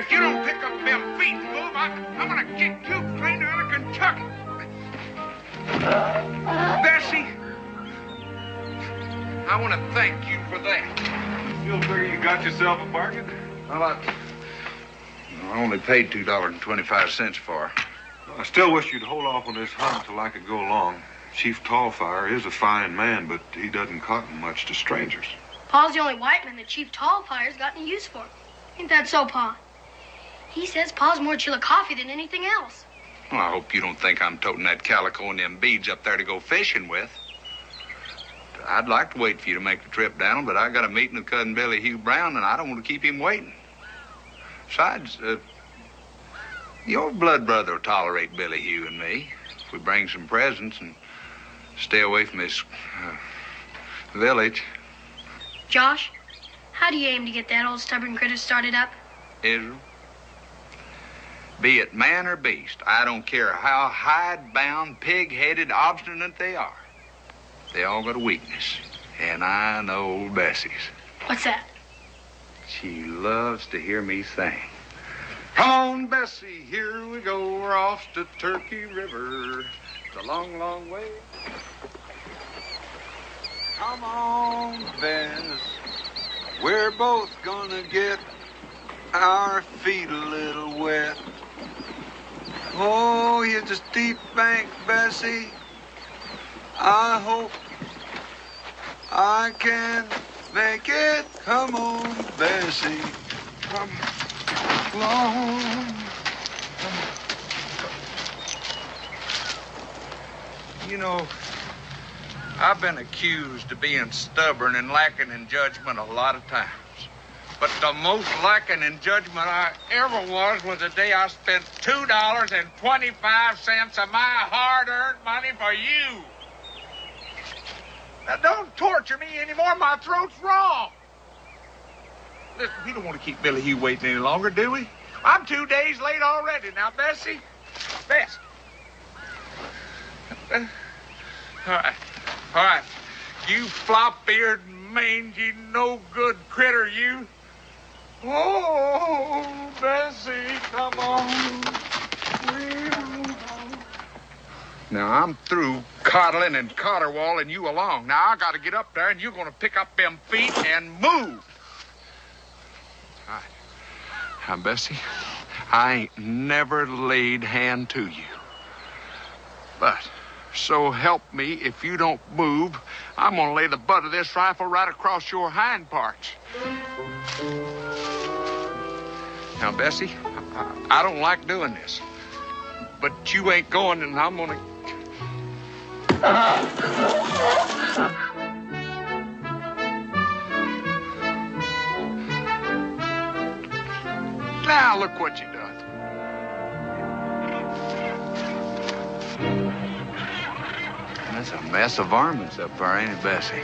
If you don't pick up them feet and move, I'm gonna kick you clean out of Kentucky. Bessie, I want to thank you for that. Still figure you got yourself a bargain? Well, I only paid $2.25 for her. I still wish you'd hold off on this hunt until I could go along. Chief Tallfire is a fine man, but he doesn't cotton much to strangers. Pa's the only white man that Chief Tallfire's got any use for. Ain't that so, Pa? He says Pa's more Chillicothe than anything else. Well, I hope you don't think I'm toting that calico and them beads up there to go fishing with. I'd like to wait for you to make the trip down, but I got a meeting with Cousin Billy Hugh Brown, and I don't want to keep him waiting. Besides, your blood brother will tolerate Billy Hugh and me if we bring some presents and stay away from this village. Josh, how do you aim to get that old stubborn critter started up? Israel, be it man or beast, I don't care how hide-bound, pig-headed, obstinate they are. They all got a weakness, and I know old Bessie's. What's that? She loves to hear me sing. Come on, Bessie, here we go. We're off to Turkey River. It's a long, long way. Come on, Bess. We're both gonna get our feet a little wet. Oh, here's the steep bank, Bessie. I hope I can make it. Come on, Bessie. Come along. You know, I've been accused of being stubborn and lacking in judgment a lot of times. But the most lacking in judgment I ever was the day I spent $2.25 of my hard-earned money for you. Now, don't torture me anymore. My throat's raw. Listen, we don't want to keep Billy Hugh waiting any longer, do we? I'm 2 days late already. Now, Bessie. Bess. All right. You flop-eared, mangy, no-good critter, you. Oh, Bessie, come on. Now, I'm through coddling and caterwauling you along. Now, I got to get up there, and you're going to pick up them feet and move. All right. Now, Bessie, I ain't never laid hand to you. But, so help me, if you don't move, I'm going to lay the butt of this rifle right across your hind parts. Now, Bessie, I don't like doing this. But you ain't going, and I'm going to... Now, look what you done. That's a mess of varmints up there, ain't it, Bessie?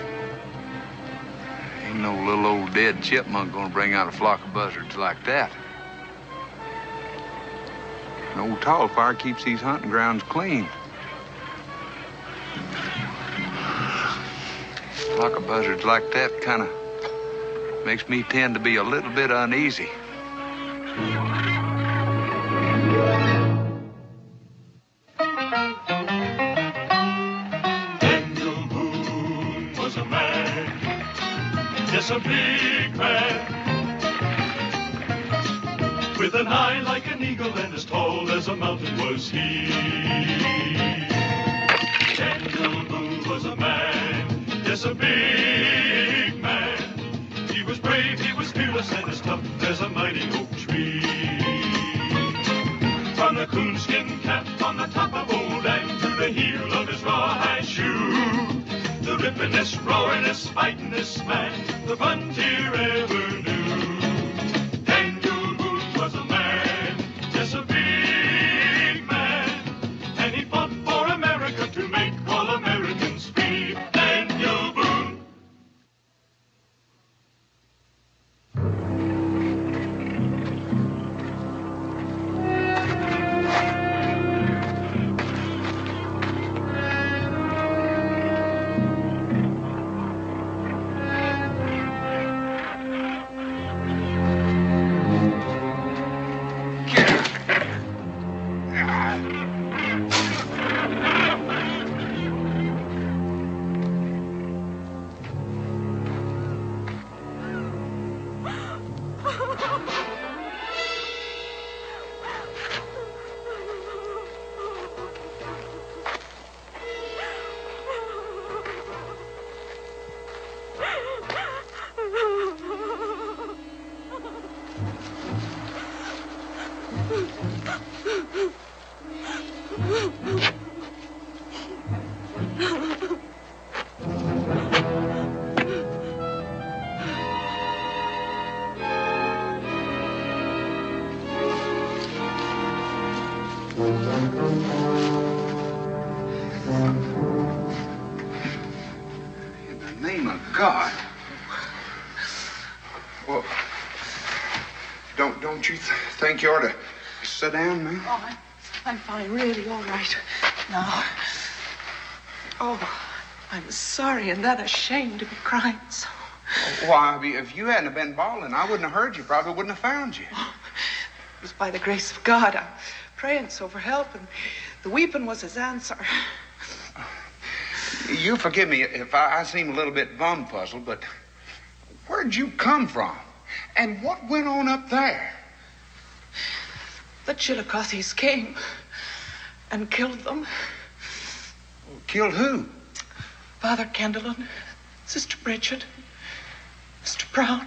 Ain't no little old dead chipmunk gonna bring out a flock of buzzards like that. An old Tallfire keeps these hunting grounds clean. A flock of buzzards like that kind of makes me tend to be a little bit uneasy. Boone was a man, yes, a big man, with an eye like an eagle and as tall as a mountain was he. Daniel Boone was a man, yes, a big man. He was brave, he was fearless, and as tough as a mighty oak tree. From the coonskin cap on the top of old Dang to the heel of his rawhide shoe, the rippin'est, roaring'est, fighting'est man the frontier ever knew. Daniel Boone was a man, just a big man, and he fought for America to make all Americans free. Daniel Boone. In the name of God. Well, don't you think you ought to sit down, man? Oh, I'm fine, really, all right. Now. Oh, I'm sorry and that ashamed to be crying so. Why, if you hadn't have been bawling, I wouldn't have heard you. Probably wouldn't have found you. Oh, it was by the grace of God. I'm praying so for help, and the weeping was his answer. You forgive me if I seem a little bit bum-puzzled, but where'd you come from? And what went on up there? The Chillicothes came and killed them. Killed who? Father Kendall and Sister Bridget, Mr. Brown.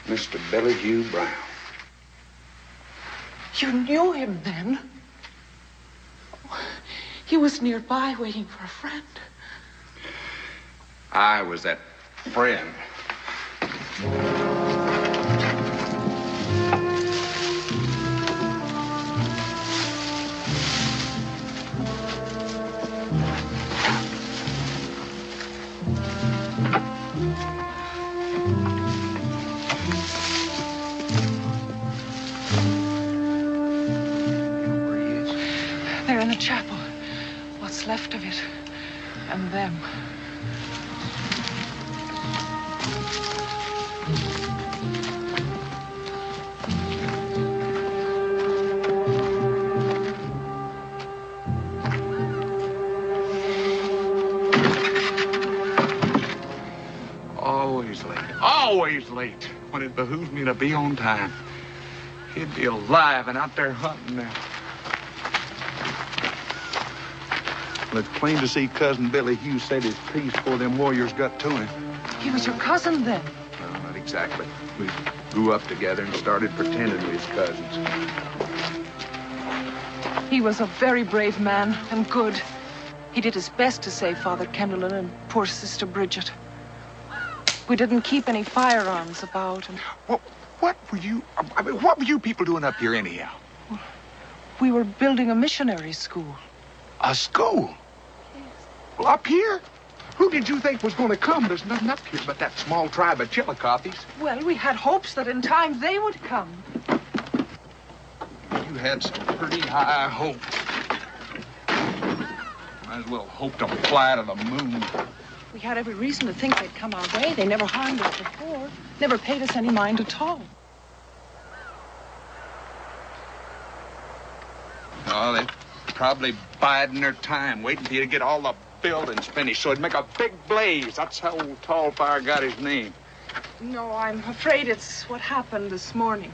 Mr. Billy Hugh Brown. You knew him then? He was nearby waiting for a friend. I was that friend. They're in the chapel. What's left of it. And them. Always late when it behooves me to be on time. He'd be alive and out there hunting now. Well, it's plain to see Cousin Billy Hugh said his piece before them warriors got to him. He was your cousin then? Well, not exactly. We grew up together and started pretending we was cousins. He was a very brave man and good. He did his best to save Father Kendall and poor Sister Bridget. We didn't keep any firearms about. And What were you people doing up here anyhow? we were building a missionary school. A school? Yes. Well, up here? Who did you think was going to come? There's nothing up here but that small tribe of Chillicothes. Well, we had hopes that in time they would come. You had some pretty high hopes. Might as well hope to fly to the moon. We had every reason to think they'd come our way. They never harmed us before. Never paid us any mind at all. Oh, they're probably biding their time, waiting for you to get all the buildings finished so it'd make a big blaze. That's how old Tallfire got his name. No, I'm afraid it's what happened this morning.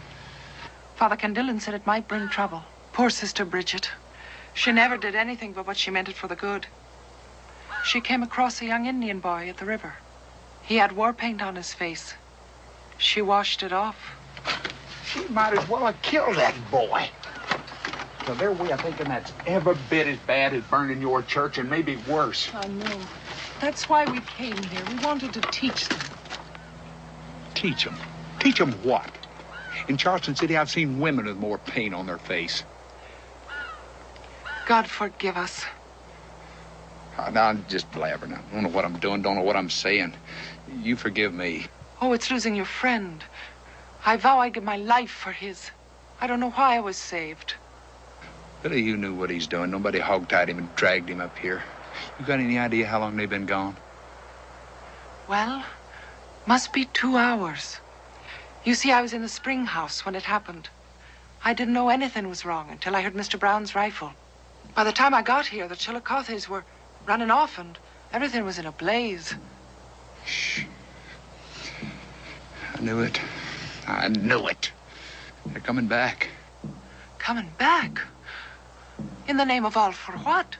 Father Candillon said it might bring trouble. Poor Sister Bridget. She never did anything but what she meant it for the good. She came across a young Indian boy at the river. He had war paint on his face. She washed it off. She might as well have killed that boy. So their way of thinking that's every bit as bad as burning your church and maybe worse. I know. That's why we came here. We wanted to teach them. Teach them? Teach them what? In Charleston City, I've seen women with more paint on their face. God forgive us. I'm just blabbering. I don't know what I'm doing, don't know what I'm saying. You forgive me. Oh, it's losing your friend. I vow I'd give my life for his. I don't know why I was saved. Billy, you knew what he's doing. Nobody hogtied him and dragged him up here. You got any idea how long they've been gone? Well, must be 2 hours. You see, I was in the spring house when it happened. I didn't know anything was wrong until I heard Mr. Brown's rifle. By the time I got here, the Chillicothes were running off and everything was in a blaze. Shh. I knew it. I knew it. They're coming back. Coming back? In the name of all for what?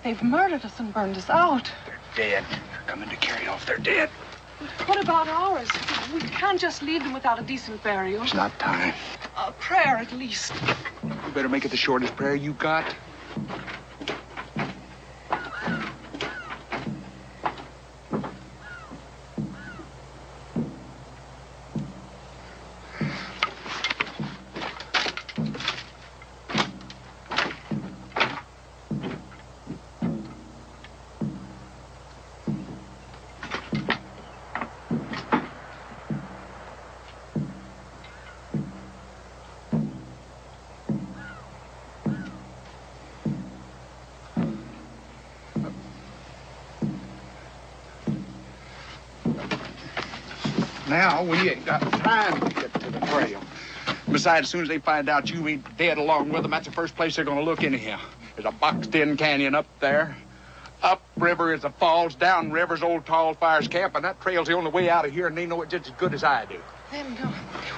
They've murdered us and burned us out. They're dead. coming to carry off their dead. What about ours? We can't just leave them without a decent burial. It's not time. A prayer, at least. You better make it the shortest prayer you got. Now, we ain't got time to get to the trail. Besides, as soon as they find out you ain't dead along with them, that's the first place they're going to look anyhow. There's a boxed-in canyon up there. Up river is the falls. Down river's old Tall Fire's camp, and that trail's the only way out of here, and they know it just as good as I do. Then,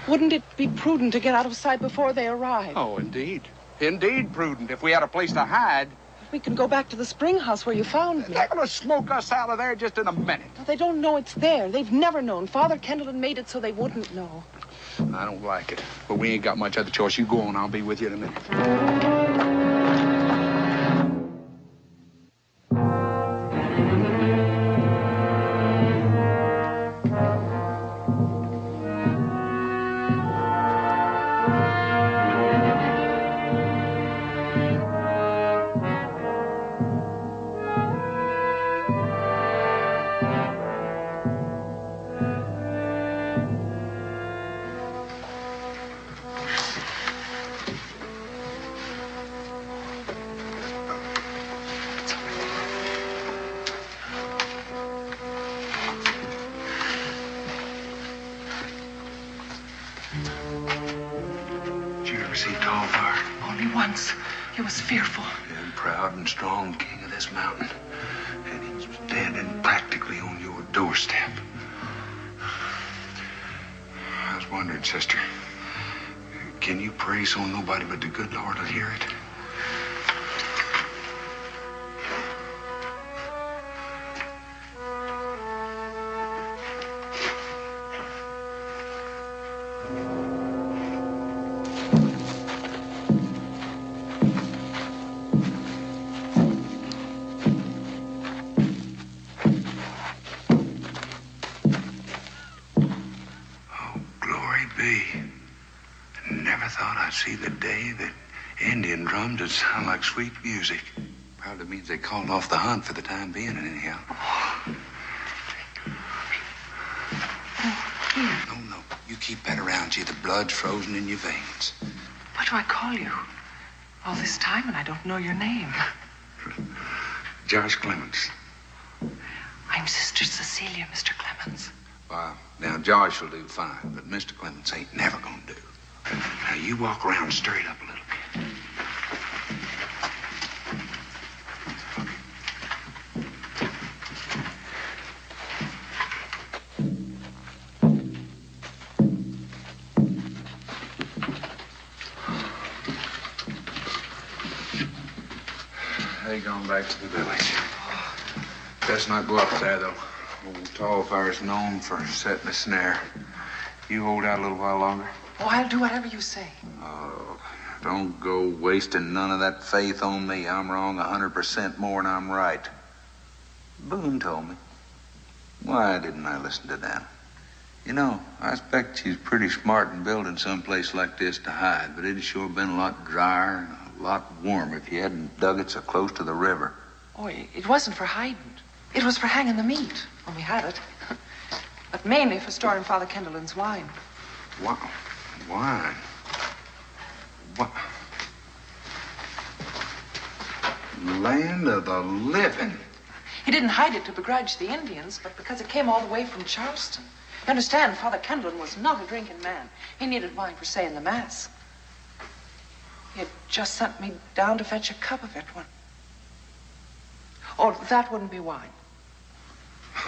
wouldn't it be prudent to get out of sight before they arrive? Oh, indeed. Indeed prudent. If we had a place to hide. We can go back to the spring house where you found me. They're going to smoke us out of there just in a minute. No, they don't know it's there. They've never known. Father Kendall made it so they wouldn't know. I don't like it. But we ain't got much other choice. You go on. I'll be with you in a minute. Once. He was fearful. And proud and strong king of this mountain. And he's standing practically on your doorstep. I was wondering, sister, can you pray so nobody but the good Lord will hear it? See the day that Indian drums would sound like sweet music. Probably means they called off the hunt for the time being, anyhow. No. You keep that around you. The blood's frozen in your veins. What do I call you? All this time and I don't know your name. Josh Clemens. I'm Sister Cecilia, Mr. Clemens. Well, now Josh will do fine, but Mr. Clemens ain't never gonna do. Now, you walk around straight up a little bit. They gone back to the village. Best not go up there, though. Old Tall Fire's known for setting a snare. You hold out a little while longer? Oh, I'll do whatever you say. Oh, don't go wasting none of that faith on me. I'm wrong 100% more than I'm right. Boone told me. Why didn't I listen to them? You know, I expect she's pretty smart in building someplace like this to hide, but it'd sure been a lot drier and a lot warmer if you hadn't dug it so close to the river. Oh, it wasn't for hiding. It was for hanging the meat when we had it. But mainly for storing Father Kendall's wine. Wow. Wine? What? Land of the living. He didn't hide it to begrudge the Indians, but because it came all the way from Charleston. You understand, Father Kendall was not a drinking man. He needed wine for saying the Mass. He had just sent me down to fetch a cup of it when... Oh, that wouldn't be wine.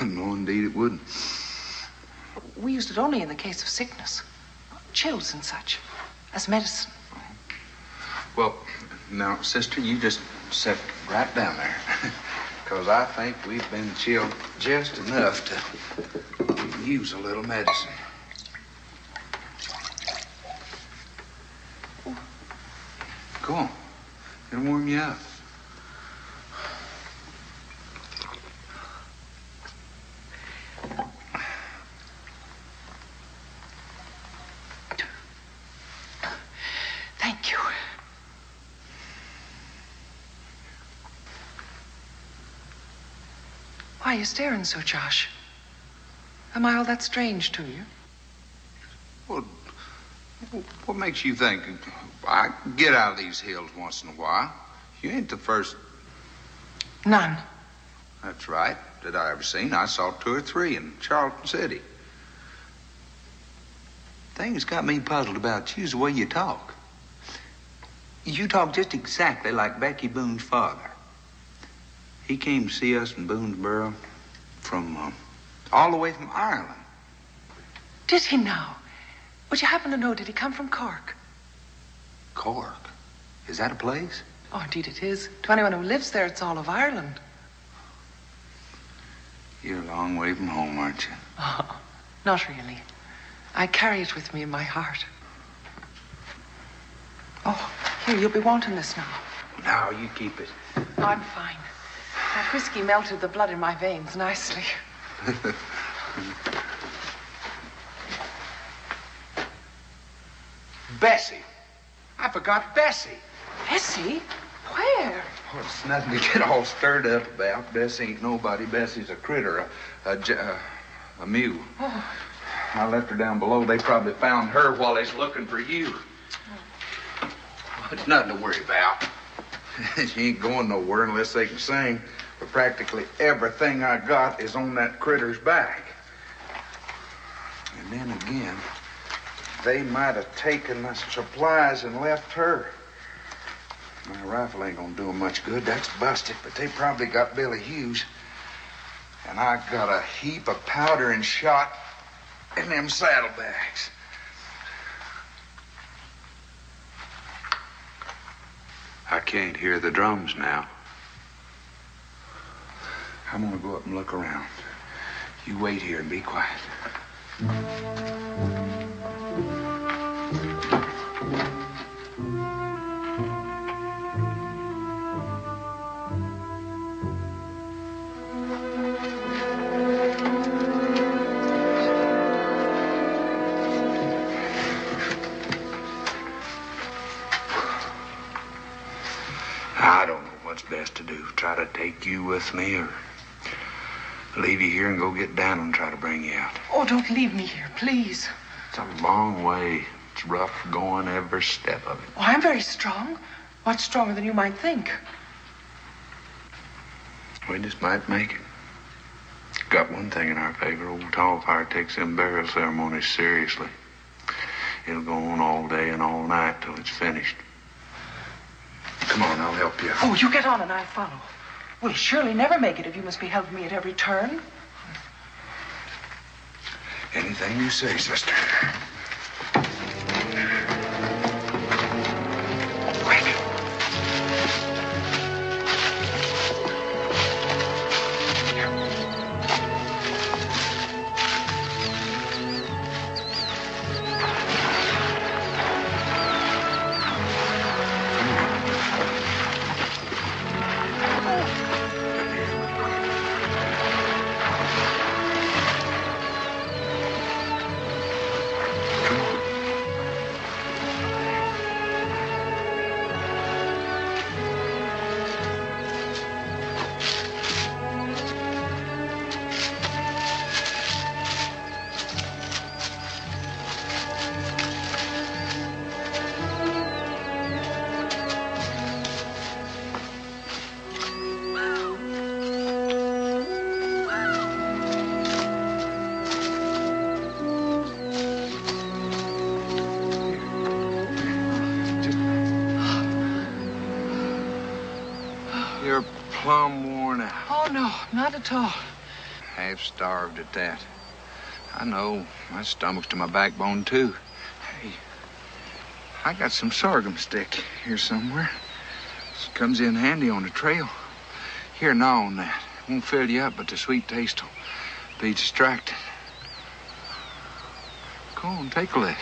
No, indeed it wouldn't. We used it only in the case of sickness. Chills and such, as medicine. Well, now, sister, you just sit right down there. because I think we've been chilled just enough to use a little medicine. Go on. It'll warm you up. Thank you. Why are you staring so, Josh? Am I all that strange to you? Well, what makes you think I get out of these hills once in a while? You ain't the first. None. That's right. That I ever seen. I saw 2 or 3 in Charlton City. Thing that's got me puzzled about you is the way you talk. You talk just exactly like Becky Boone's father. He came to see us in Boonesboro from all the way from Ireland. Did he now? Would you happen to know, did he come from Cork? Cork? Is that a place? Oh, indeed it is. To anyone who lives there, it's all of Ireland. You're a long way from home, aren't you? Oh, not really. I carry it with me in my heart. Oh, here, you'll be wanting this now. No, you keep it. I'm fine. That whiskey melted the blood in my veins nicely. Bessie. I forgot Bessie. Bessie? Where? Oh, it's nothing to get all stirred up about. Bessie ain't nobody. Bessie's a critter, a mule. Oh. I left her down below. They probably found her while they's looking for you. Well, it's nothing to worry about. She ain't going nowhere unless they can sing. But practically everything I got is on that critter's back. And then again, they might have taken my supplies and left her. My rifle ain't gonna do 'em much good. That's busted, but they probably got Billy Hughes. And I got a heap of powder and shot in them saddlebags. I can't hear the drums now. I'm gonna go up and look around. You wait here and be quiet. I don't know what's best to do. Try to take you with me or leave you here and go get down and try to bring you out. Oh, don't leave me here, please. It's a long way. It's rough going every step of it. Oh, I'm very strong. Much stronger than you might think. We just might make it. Got one thing in our favor. Old Tallfire takes them burial ceremonies seriously. It'll go on all day and all night till it's finished. Come on, I'll help you. Oh, you get on and I'll follow. We'll surely never make it if you must be helping me at every turn. Anything you say, sister. Quick. You're plumb worn out. Oh, no, not at all. Half starved at that. I know. My stomach's to my backbone, too. Hey, I got some sorghum stick here somewhere. This comes in handy on the trail. Here, gnaw on that. Won't fill you up, but the sweet taste will be distracting. Go on, take a lick.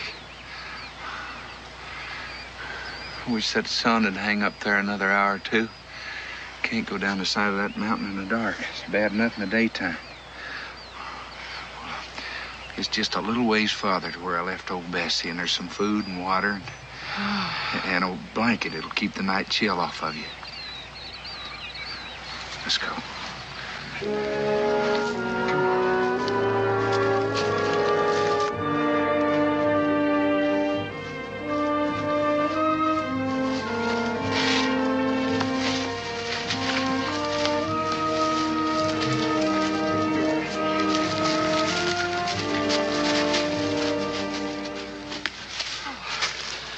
I wish that sun would hang up there another hour or two. Can't go down the side of that mountain in the dark. It's bad enough in the daytime. It's just a little ways farther to where I left old Bessie, and there's some food and water and a blanket. It'll keep the night chill off of you. Let's go.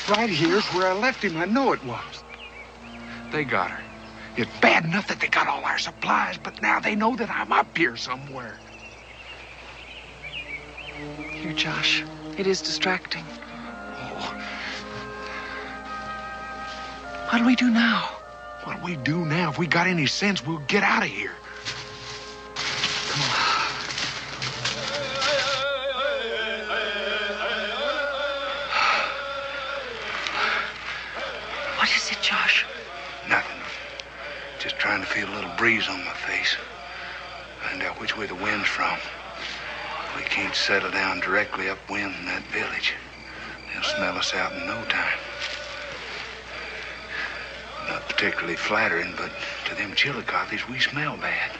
Right here's where I left him. I know it was. They got her. It's bad enough that they got all our supplies, but now they know that I'm up here somewhere. Here, Josh. It is distracting. Oh. What do we do now? What do we do now? If we got any sense, we'll get out of here. Come on. What is it, Josh? Nothing. Just trying to feel a little breeze on my face. Find out which way the wind's from. We can't settle down directly upwind in that village. They'll smell us out in no time. Not particularly flattering, but to them Chillicothes, we smell bad.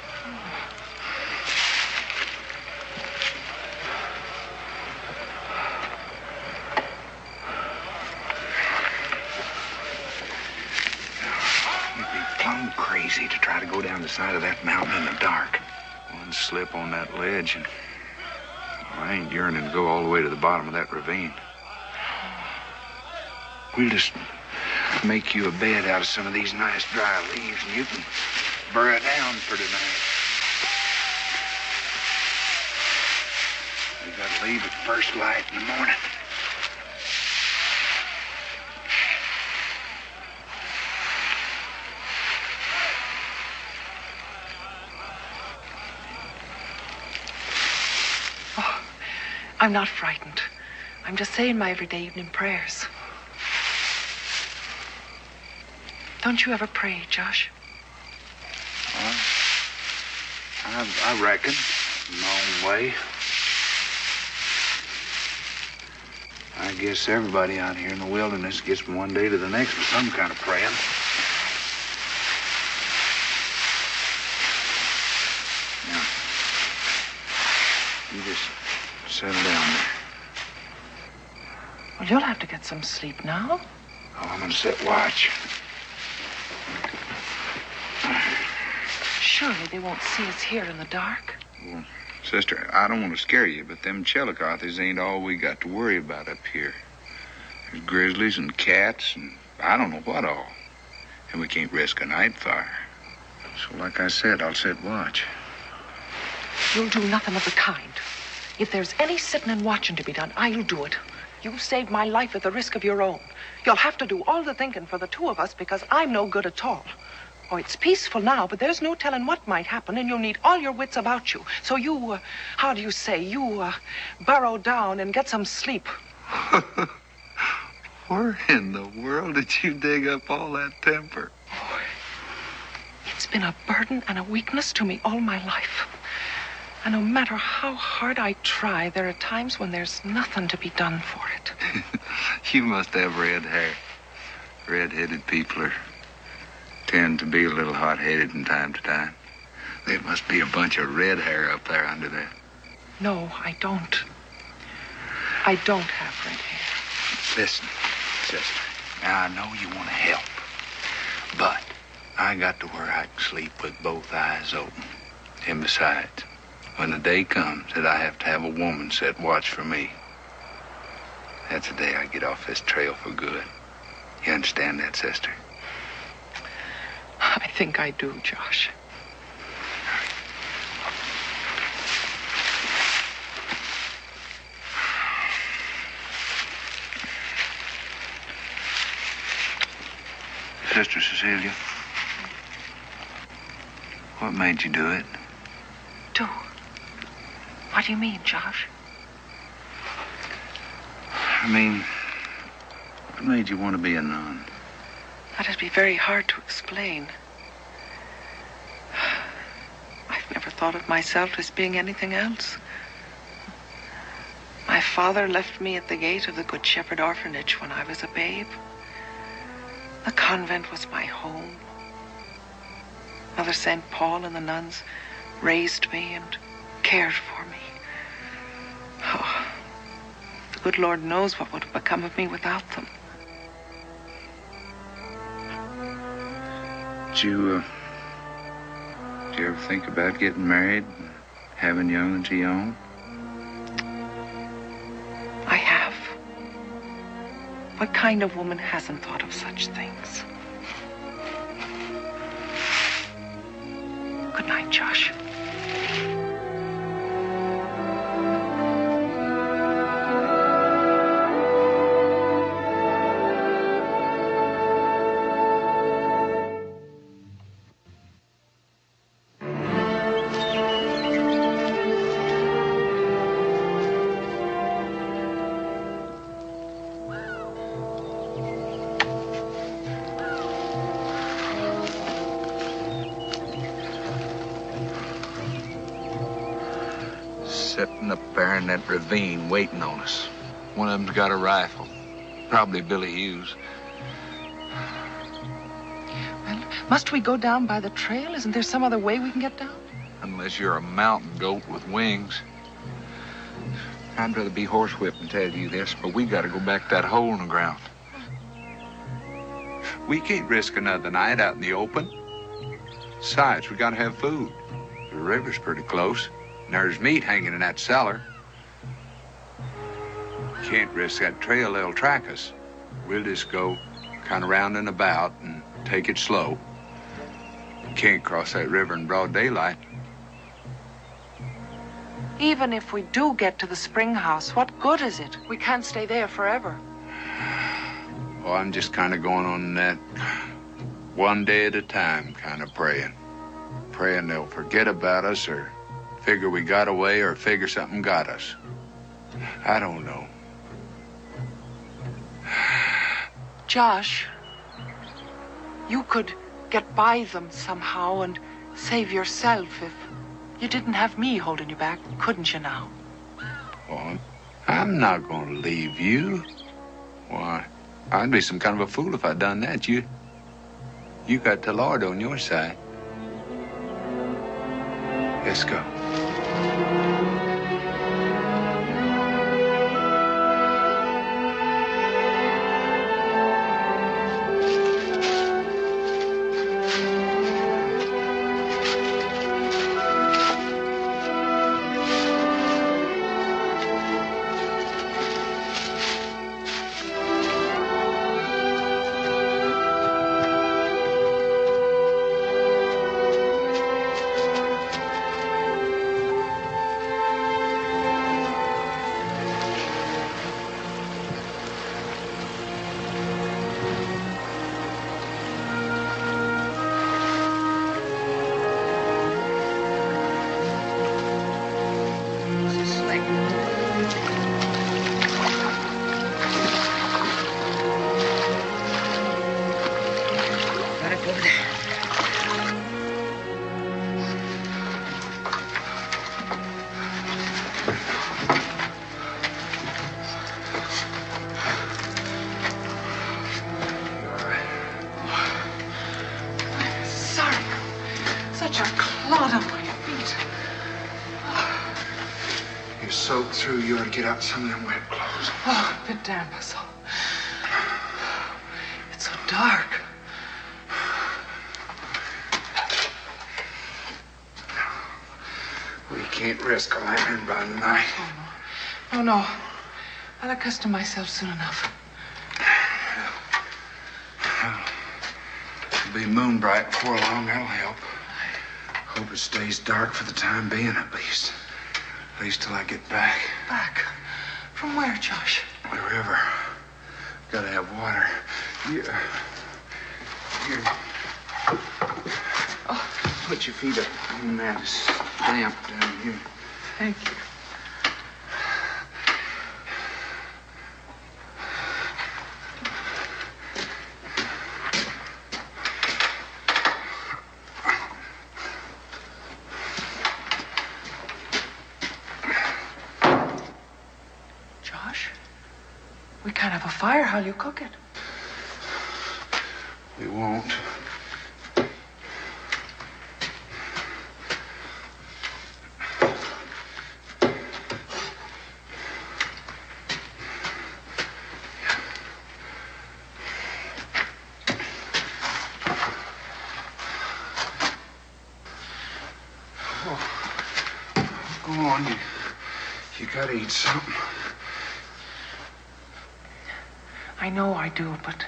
Crazy to try to go down the side of that mountain in the dark. One slip on that ledge and I ain't yearning to go all the way to the bottom of that ravine. We'll just make you a bed out of some of these nice dry leaves and you can burrow down for tonight. We gotta leave at first light in the morning. I'm not frightened. I'm just saying my everyday evening prayers. Don't you ever pray, Josh? I reckon, in my own way. I guess everybody out here in the wilderness gets from one day to the next with some kind of praying. Now, you just settle down there. Well, you'll have to get some sleep now. Oh, I'm gonna sit watch. Surely they won't see us here in the dark. Well, sister, I don't want to scare you, but them Chillicothes ain't all we got to worry about up here. There's grizzlies and cats and I don't know what all. And we can't risk a night fire. So like I said, I'll sit watch. You'll do nothing of the kind. If there's any sitting and watching to be done, I'll do it. You saved my life at the risk of your own. You'll have to do all the thinking for the two of us because I'm no good at all. Oh, it's peaceful now, but there's no telling what might happen, and you'll need all your wits about you. So you, how do you say, burrow down and get some sleep. Where in the world did you dig up all that temper? Oh, it's been a burden and a weakness to me all my life. And no matter how hard I try, there are times when there's nothing to be done for it. You must have red hair. Red-headed people tend to be a little hot-headed from time to time. There must be a bunch of red hair up there under that. No, I don't. I don't have red hair. Listen, sister. Now, I know you want to help. But I got to where I can sleep with both eyes open. And besides, when the day comes that I have to have a woman set watch for me, that's the day I get off this trail for good. You understand that, sister? I think I do, Josh. Sister Cecilia, What made you do it? Do? What do you mean, Josh? I mean, what made you want to be a nun? That'd be very hard to explain. I've never thought of myself as being anything else. My father left me at the gate of the Good Shepherd Orphanage when I was a babe. The convent was my home. Mother St. Paul and the nuns raised me and cared for me. Oh, the good Lord knows what would have become of me without them. Did you ever think about getting married and having young and your own? I have. What kind of woman hasn't thought of such things? Good night, Josh. Sitting up there in that ravine waiting on us. One of them's got a rifle. Probably Billy Hughes. Well, must we go down by the trail? Isn't there some other way we can get down? Unless you're a mountain goat with wings. I'd rather be horsewhipped and tell you this, but we gotta go back to that hole in the ground. We can't risk another night out in the open. Besides, we gotta have food. The river's pretty close. And there's meat hanging in that cellar. Can't risk that trail, they'll track us. We'll just go kind of round and about and take it slow. Can't cross that river in broad daylight. Even if we do get to the spring house, what good is it? We can't stay there forever. Well, I'm just kind of going on that one day at a time kind of praying. Praying they'll forget about us or figure we got away or figure something got us. I don't know. Josh, you could get by them somehow and save yourself if you didn't have me holding you back, couldn't you now? Well, I'm not going to leave you. Why, I'd be some kind of a fool if I'd done that. You got the Lord on your side. Let's go. Soaked through, you ought to get out some of them wet clothes. Oh, a bit damp, so. It's so dark. We can't risk a lantern by the night. Oh, no. I'll accustom myself soon enough. It'll be moonbright before long, that'll help. Hope it stays dark for the time being, at least. At least till I get back. Back? From where, Josh? The river. Gotta have water. Here. Oh, put your feet up on that. It's damp down here. Thank you. Josh, we can't have a fire. How'll you cook it? We won't. Go on, you gotta eat something. I know I do, but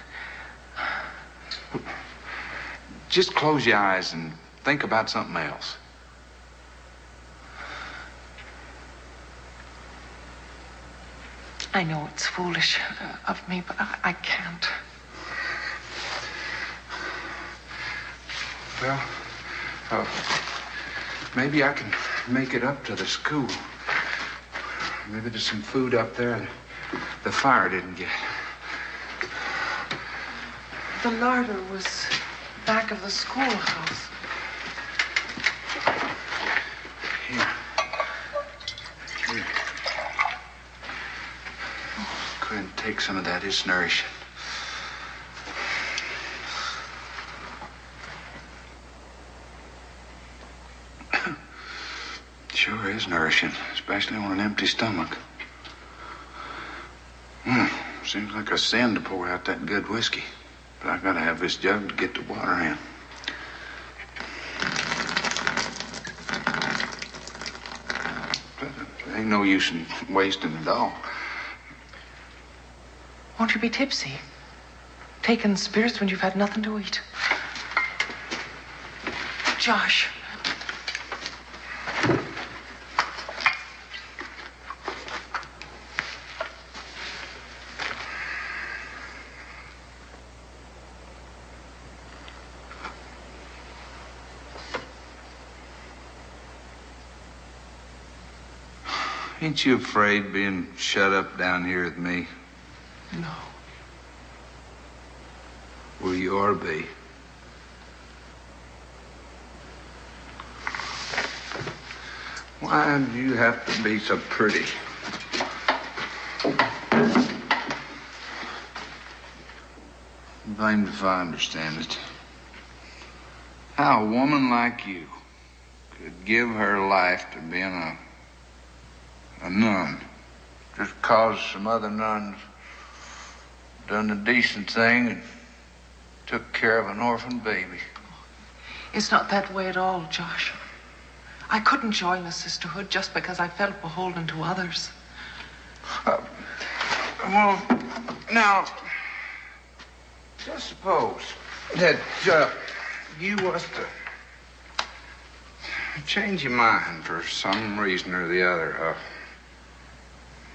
Just close your eyes and think about something else. I know it's foolish of me, but I can't. Well, maybe I can make it up to the school. Maybe there's some food up there the fire didn't get. The larder was back of the schoolhouse. Here. Go ahead and take some of that. It's nourishing. Sure is nourishing, especially on an empty stomach. Seems like a sin to pour out that good whiskey. But I gotta have this jug to get the water in. There ain't no use in wasting it all. Won't you be tipsy? Taking spirits when you've had nothing to eat. Josh. Ain't you afraid being shut up down here with me? No. Well, you ought to be. Why do you have to be so pretty? I'm blamed if I understand it. How a woman like you could give her life to being a nun, just cause some other nuns done the decent thing and took care of an orphan baby. It's not that way at all, Josh. I couldn't join a sisterhood just because I felt beholden to others. Well, now, just suppose that you was to change your mind for some reason or the other.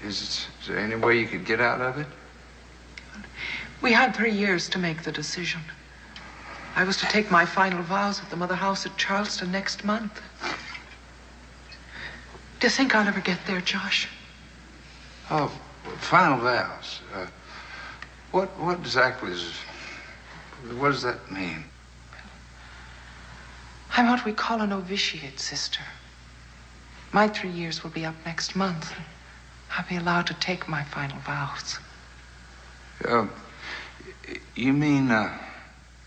Is there any way you could get out of it? We had 3 years to make the decision. I was to take my final vows at the mother house at Charleston next month. Do you think I'll ever get there, Josh? Oh, final vows. What exactly what does that mean? I'm what we call a novitiate, sister. My 3 years will be up next month. I'll be allowed to take my final vows. You mean,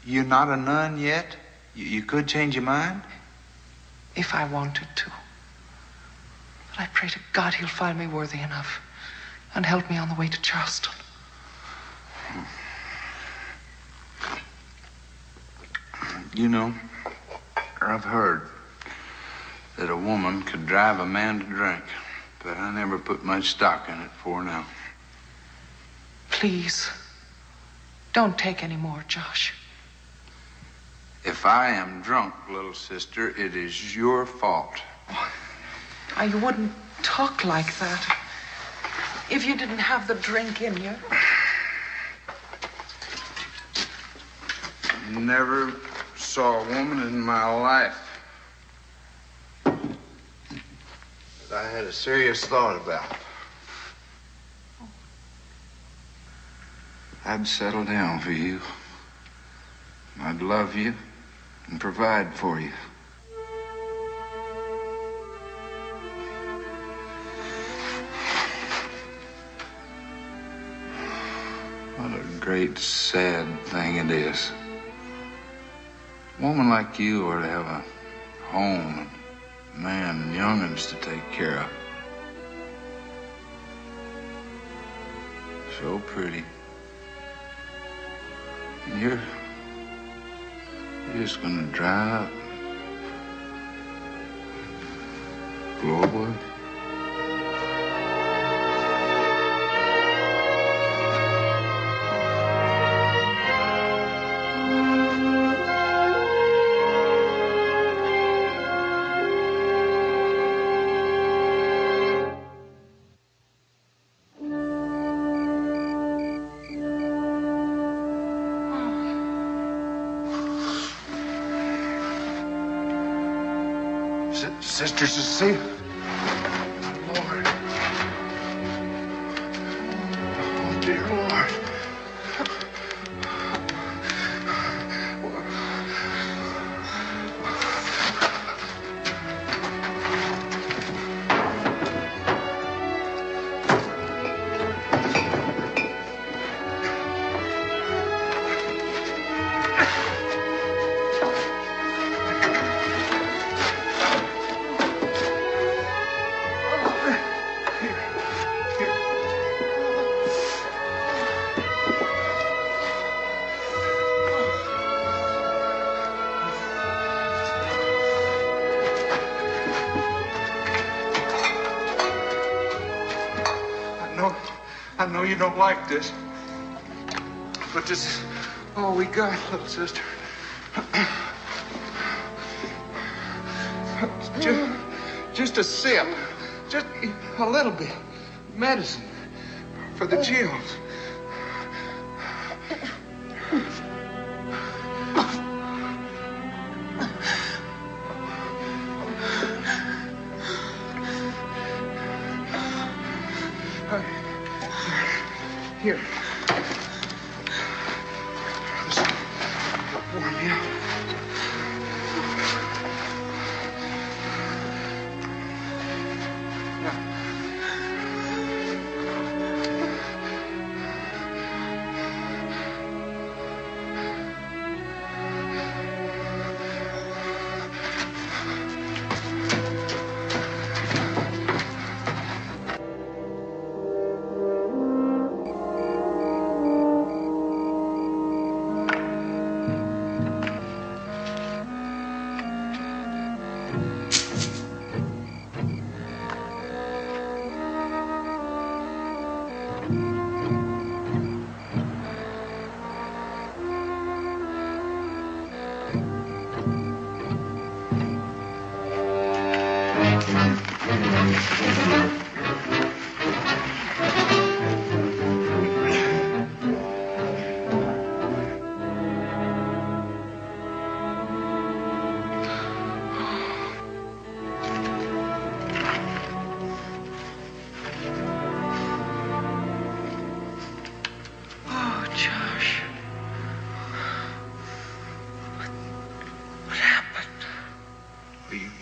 you're not a nun yet? You could change your mind? If I wanted to. But I pray to God he'll find me worthy enough and help me on the way to Charleston. You know, I've heard that a woman could drive a man to drink, but I never put much stock in it before now. Please, don't take any more, Josh. If I am drunk, little sister, it is your fault. You wouldn't talk like that if you didn't have the drink in you. Never saw a woman in my life I had a serious thought about. I'd settle down for you. I'd love you and provide for you. What a great, sad thing it is. A woman like you ought to have a home and a man and young'uns to take care of. So pretty. And you're just gonna dry up. Go away. Sister Cecile. Lord. Oh, dear Lord. I know you don't like this, but this is all we got, little sister. Just a sip, just a little bit. Medicine for the chills. Here. This will warm you up.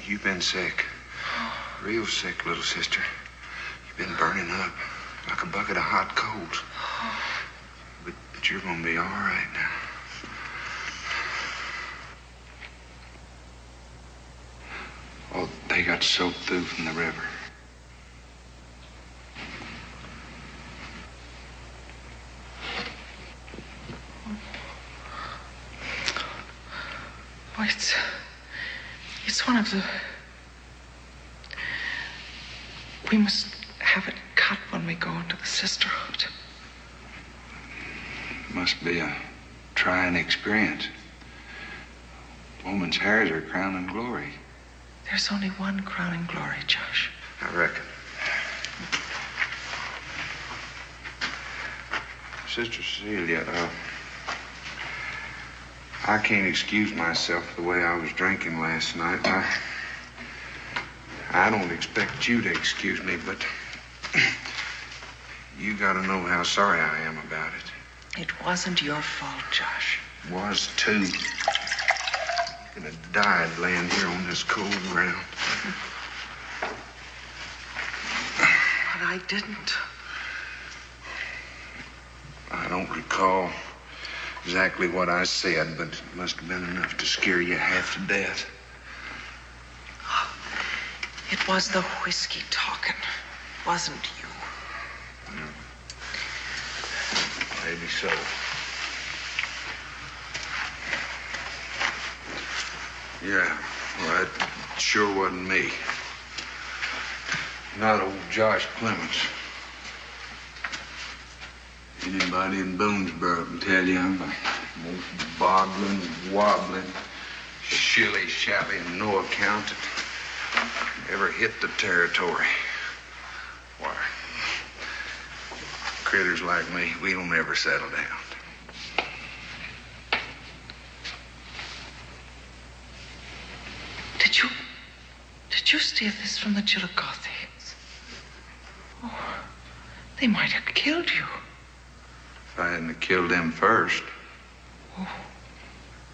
You've been sick. Real sick, little sister. You've been burning up like a bucket of hot coals. But you're gonna be all right now. Oh, they got soaked through from the river. Oh, it's one of the... We must have it cut when we go into the sisterhood. Must be a trying experience. Woman's hairs are crowning glory. There's only one crowning glory, Josh. I reckon. Sister Celia, I can't excuse myself the way I was drinking last night. I don't expect you to excuse me, but you gotta know how sorry I am about it. It wasn't your fault, Josh. Was too. Could have died laying here on this cold ground. But I didn't. I don't recall exactly what I said, but it must have been enough to scare you half to death. It was the whiskey talking, wasn't you? Maybe so. Yeah, well, that sure wasn't me. Not old Josh Clements. Anybody in Boonesboro can tell you I'm the most boggling, wobbling, shilly-shally, and no account that ever hit the territory. Why, critters like me, we don't ever settle down. Did you steal this from the Chillicothe? Oh, they might have killed you. If I hadn't have killed them first. Oh.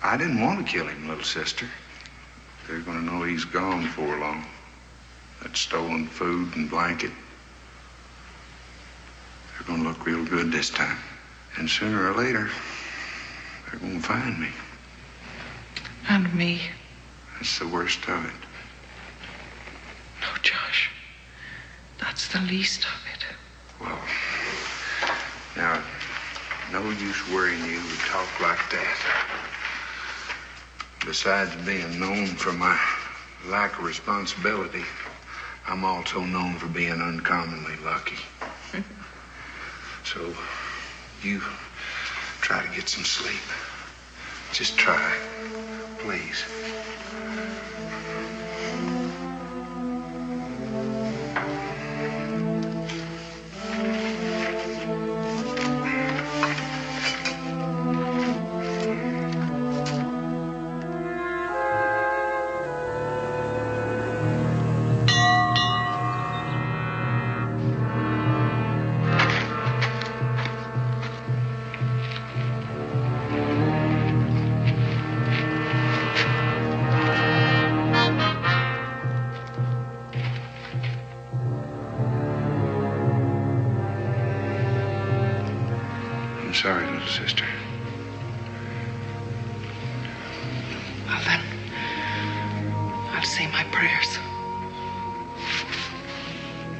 I didn't want to kill him, little sister. They're gonna know he's gone before long. That stolen food and blanket. They're gonna look real good this time. And sooner or later, they're gonna find me. And me. That's the worst of it. No, Josh. That's the least of it. Well, now, no use worrying you to talk like that. Besides being known for my lack of responsibility, I'm also known for being uncommonly lucky. So, you try to get some sleep. Just try, please. Sorry, little sister. Well, then, I'll say my prayers.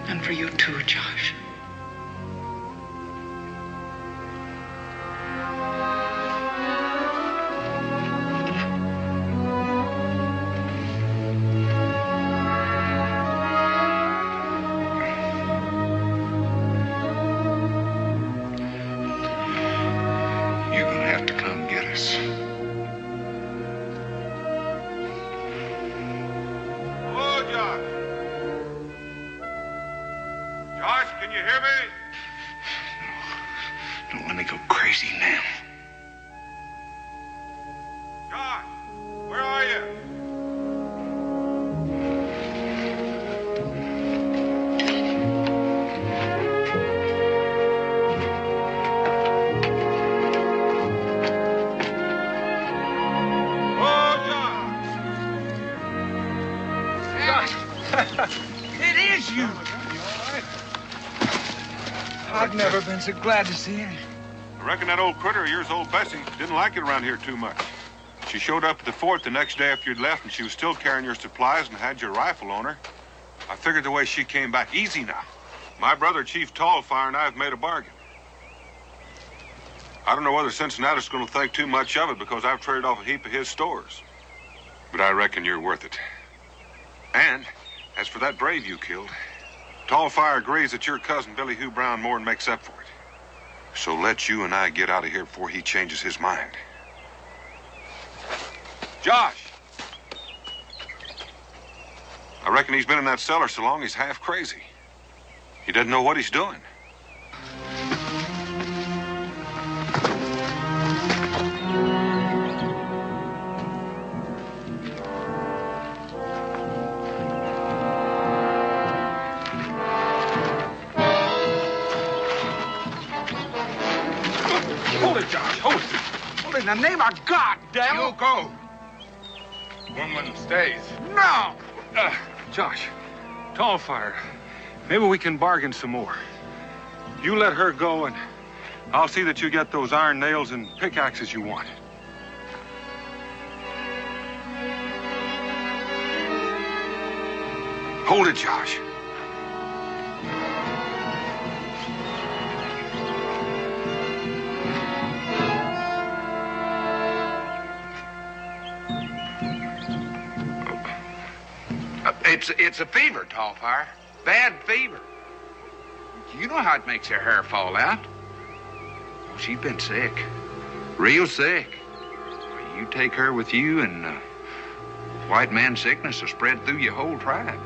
And for you too, Josh. It is you. I've never been so glad to see you. I reckon that old critter of yours, old Bessie, didn't like it around here too much. She showed up at the fort the next day after you'd left, and she was still carrying your supplies and had your rifle on her. I figured the way she came back. Easy now. My brother, Chief Tallfire, and I have made a bargain. I don't know whether Cincinnati's going to think too much of it because I've traded off a heap of his stores. But I reckon you're worth it. And as for that brave you killed, Tallfire agrees that your cousin Billy Hugh Brown more than makes up for it. So let you and I get out of here before he changes his mind. Josh! I reckon he's been in that cellar so long he's half crazy. He doesn't know what he's doing. in the name of God, damn You it? go. Woman stays. No! Josh, Tallfire, maybe we can bargain some more. You let her go, and I'll see that you get those iron nails and pickaxes you want. Hold it, Josh. It's a fever, Tallfire. Bad fever. You know how it makes her hair fall out. Oh, she's been sick. Real sick. You take her with you, and white man sickness will spread through your whole tribe.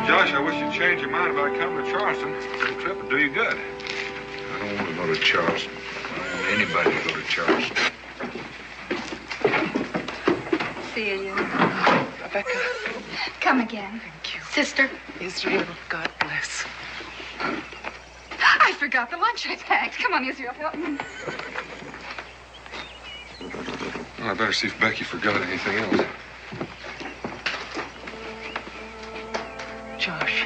Josh, I wish you'd change your mind about coming to Charleston. The trip would do you good. I don't want to go to Charleston. I don't want anybody to go to Charleston. Celia. Rebecca. Come again. Thank you. Sister. Israel, God bless. I forgot the lunch I packed. Come on, Israel, help me. Well, I better see if Becky forgot anything else. Josh,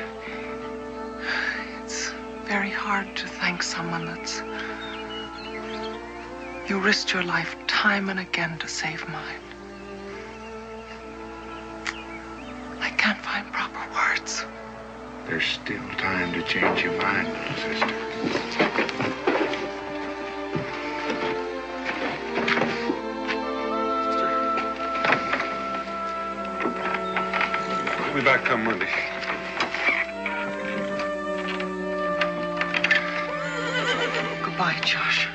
it's very hard to thank someone that's... You risked your life time and again to save mine. I can't find proper words. There's still time to change your mind, little sister. I'll be back come Monday. Goodbye, Josh.